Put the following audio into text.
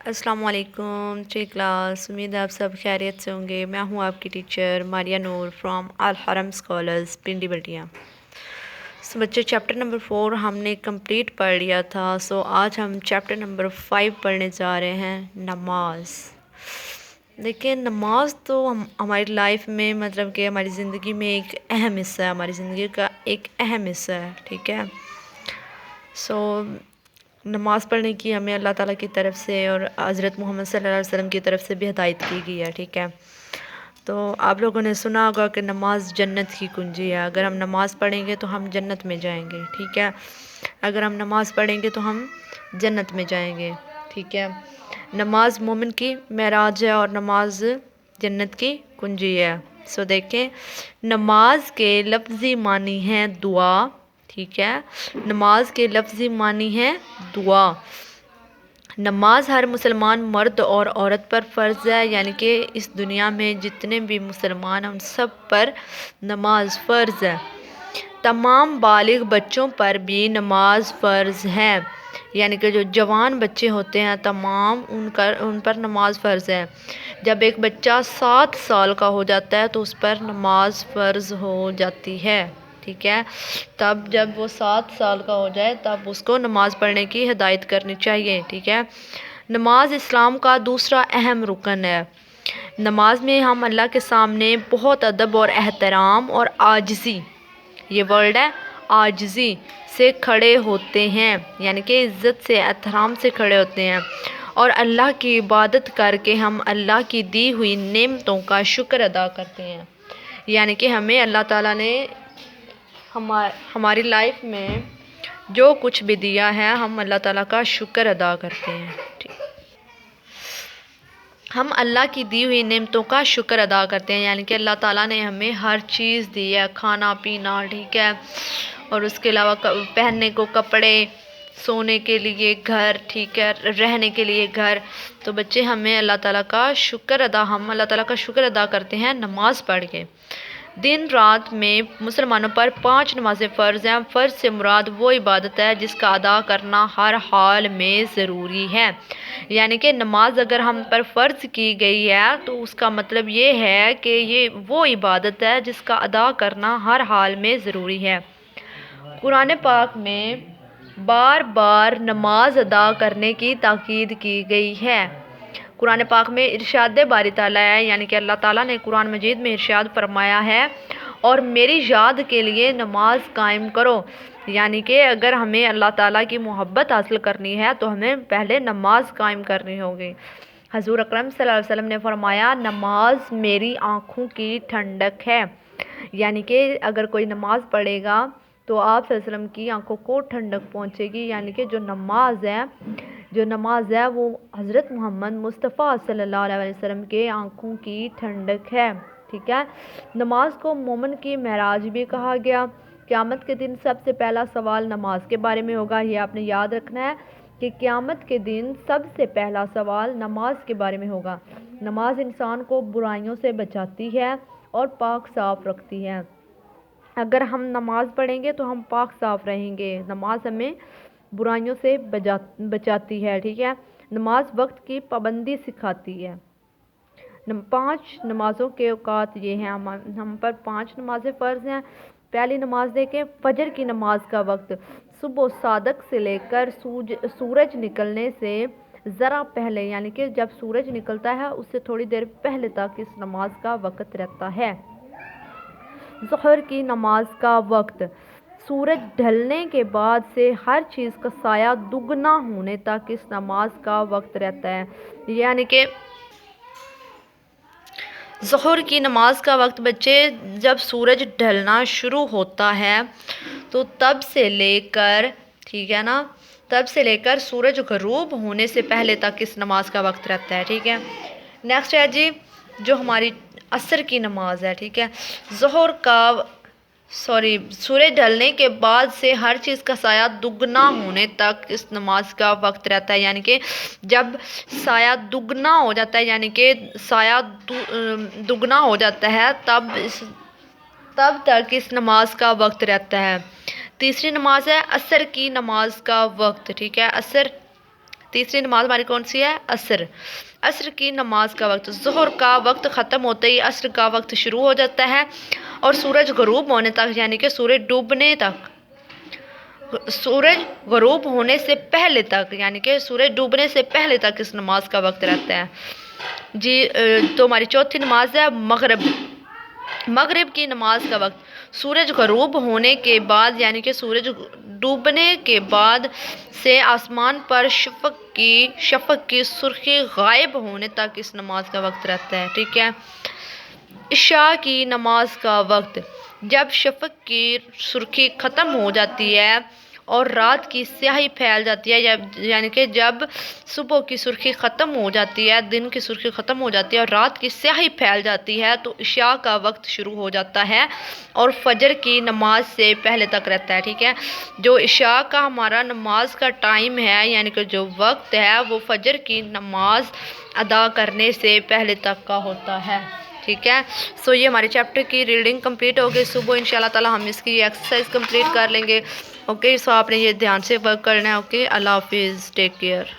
अस्सलाम वालेकुम क्लास। उम्मीद है आप सब खैरियत से होंगे। मैं हूं आपकी टीचर मारिया नूर फ्रॉम अल हरम स्कॉलर्स पिंडी बल्टियाँ। बच्चे चैप्टर नंबर 4 हमने कंप्लीट पढ़ लिया था। आज हम चैप्टर नंबर 5 पढ़ने जा रहे हैं, नमाज। देखिए, नमाज तो हमारी लाइफ में मतलब कि हमारी ज़िंदगी में एक अहम हिस्सा है, हमारी ज़िंदगी का एक अहम हिस्सा है। ठीक है। नमाज़ पढ़ने की हमें अल्लाह ताला की तरफ से और हज़रत मोहम्मद सल्लल्लाहु अलैहि वसल्लम की तरफ से भी हिदायत की गई है। ठीक है। तो आप लोगों ने सुना होगा कि नमाज जन्नत की कुंजी है। अगर हम नमाज़ पढ़ेंगे तो हम जन्नत में जाएंगे। ठीक है। अगर हम नमाज़ पढ़ेंगे तो हम जन्नत में जाएंगे। ठीक है। नमाज मोमिन की मेराज है और नमाज जन्नत की कुंजी है। देखें, नमाज के लफ्ज़ी मानी हैं दुआ। ठीक है। नमाज के लफ्ज़ी मानी है दुआ। नमाज हर मुसलमान मर्द और औरत पर फ़र्ज़ है, यानी कि इस दुनिया में जितने भी मुसलमान हैं उन सब पर नमाज फ़र्ज़ है। तमाम बालिग बच्चों पर भी नमाज फ़र्ज़ है, यानी कि जो जवान बच्चे होते हैं तमाम उन पर नमाज फ़र्ज़ है। जब एक बच्चा 7 साल का हो जाता है तो उस पर नमाज फ़र्ज़ हो जाती है। ठीक है। तब जब वो 7 साल का हो जाए तब उसको नमाज़ पढ़ने की हिदायत करनी चाहिए। ठीक है। नमाज इस्लाम का दूसरा अहम रुकन है। नमाज में हम अल्लाह के सामने बहुत अदब और एहतराम और आजिज़ी, ये वर्ड है आजिज़ी, से खड़े होते हैं, यानी कि इज़्ज़त से एहतराम से खड़े होते हैं। और अल्लाह की इबादत करके हम अल्लाह की दी हुई नेमतों का शुक्र अदा करते हैं। यानी कि हमें अल्लाह ताला ने हमारी लाइफ में जो कुछ भी दिया है हम अल्लाह ताला का शुक्र अदा करते हैं। ठीक, हम अल्लाह की दी हुई नेमतों का शुक्र अदा करते हैं, यानी कि अल्लाह ताला ने हमें हर चीज़ दी है, खाना पीना। ठीक है। और उसके अलावा पहनने को कपड़े, सोने के लिए घर, ठीक है, रहने के लिए घर। तो बच्चे हमें हम अल्लाह ताला का शुक्र अदा करते हैं नमाज़ पढ़ के। दिन रात में मुसलमानों पर 5 नमाज़ें फ़र्ज़ हैं। फ़र्ज़ से मुराद वो इबादत है जिसका अदा करना हर हाल में ज़रूरी है। यानी कि नमाज अगर हम पर फ़र्ज़ की गई है तो उसका मतलब ये है कि ये वो इबादत है जिसका अदा करना हर हाल में ज़रूरी है। कुरान पाक में बार बार नमाज अदा करने की ताकीद की गई है। कुरान पाक में इरशाद बारी ताला है, यानी कि अल्लाह ताला ने कुरान मजीद में इरशाद फरमाया है, और मेरी याद के लिए नमाज कायम करो। यानी कि अगर हमें अल्लाह ताला की मोहब्बत हासिल करनी है तो हमें पहले नमाज कायम करनी होगी। हजूर अकरम सल्लल्लाहु अलैहि वसल्लम ने फरमाया, नमाज मेरी आँखों की ठंडक है। यानी कि अगर कोई नमाज पढ़ेगा तो आप सल्लल्लाहु अलैहि वसल्लम की आंखों को ठंडक पहुंचेगी। यानी कि जो नमाज है वो हज़रत मोहम्मद मुस्तफ़ा सल्लल्लाहु अलैहि वसल्लम के आँखों की ठंडक है। ठीक है। नमाज को मोमिन की महराज भी कहा गया। क़यामत के दिन सबसे पहला सवाल नमाज के बारे में होगा। ये आपने याद रखना है कि क़यामत के दिन सबसे पहला सवाल नमाज के बारे में होगा। नमाज इंसान को बुराइयों से बचाती है और पाक साफ रखती है। अगर हम नमाज़ पढ़ेंगे तो हम पाक साफ रहेंगे। नमाज हमें बुराइयों से बचाती है। ठीक है। नमाज वक्त की पाबंदी सिखाती है। 5 नमाज़ों के औकात ये हैं। हम पर 5 नमाज़ें फ़र्ज़ हैं। पहली नमाज देखें, फ़जर की नमाज का वक्त सुबह सादक से लेकर सूरज निकलने से ज़रा पहले, यानी कि जब सूरज निकलता है उससे थोड़ी देर पहले तक इस नमाज का वक्त रहता है। ज़ोहर की नमाज का वक्त सूरज ढलने के बाद से हर चीज़ का साया दुगना होने तक इस नमाज का वक्त रहता है। यानी कि ज़ोहर की नमाज का वक्त बच्चे जब सूरज ढलना शुरू होता है तो तब से लेकर, ठीक है ना, तब से लेकर सूरज ग़रूब होने से पहले तक इस नमाज का वक्त रहता है। ठीक है। नेक्स्ट है जी जो हमारी असर की नमाज है। ठीक है। सूरज ढलने के बाद से हर चीज़ का साया दुगना होने तक इस नमाज का वक्त रहता है। यानी कि जब साया दुगना हो जाता है, यानी कि साया दुगना हो जाता है तब तक इस नमाज का वक्त रहता है। तीसरी नमाज है असर की नमाज का वक्त। ठीक है। असर तीसरी नमाज हमारी कौन सी है? असर। असर की नमाज का वक्त, ज़ोहर का वक्त ख़त्म होते ही असर का वक्त शुरू हो जाता है और सूरज गरूब होने तक, यानी कि सूरज डूबने तक, सूरज गरूब होने से पहले तक, यानी कि सूरज डूबने से पहले तक इस नमाज का वक्त रहता है जी। तो हमारी चौथी नमाज है मगरिब। मगरिब की नमाज का वक्त सूरज गरूब होने के बाद, यानी कि सूरज डूबने के बाद से आसमान पर शफ़क़ की सुर्खी गायब होने तक इस नमाज का वक्त रहता है, ठीक है। इशा की नमाज का वक्त, जब शफ़क़ की सुर्खी ख़त्म हो जाती है और रात की स्याही फैल जाती है, यानी कि जब सुबह की सुर्खी ख़त्म हो जाती है, दिन की सुर्खी ख़त्म हो जाती है और रात की स्याही फैल जाती है, तो इशा का वक्त शुरू हो जाता है और फजर की नमाज से पहले तक रहता है, ठीक है। जो इशा का हमारा नमाज का टाइम है, यानी कि जो वक्त है, वो फजर की नमाज अदा करने से पहले तक का होता है, ठीक है। सो ये हमारे चैप्टर की रीडिंग कंप्लीट हो गई। सुबह इंशाल्लाह ताला हम इसकी एक्सरसाइज कंप्लीट कर लेंगे। ओके, सो आपने ये ध्यान से वर्क करना है। ओके, अल्लाह हाफिज़, टेक केयर।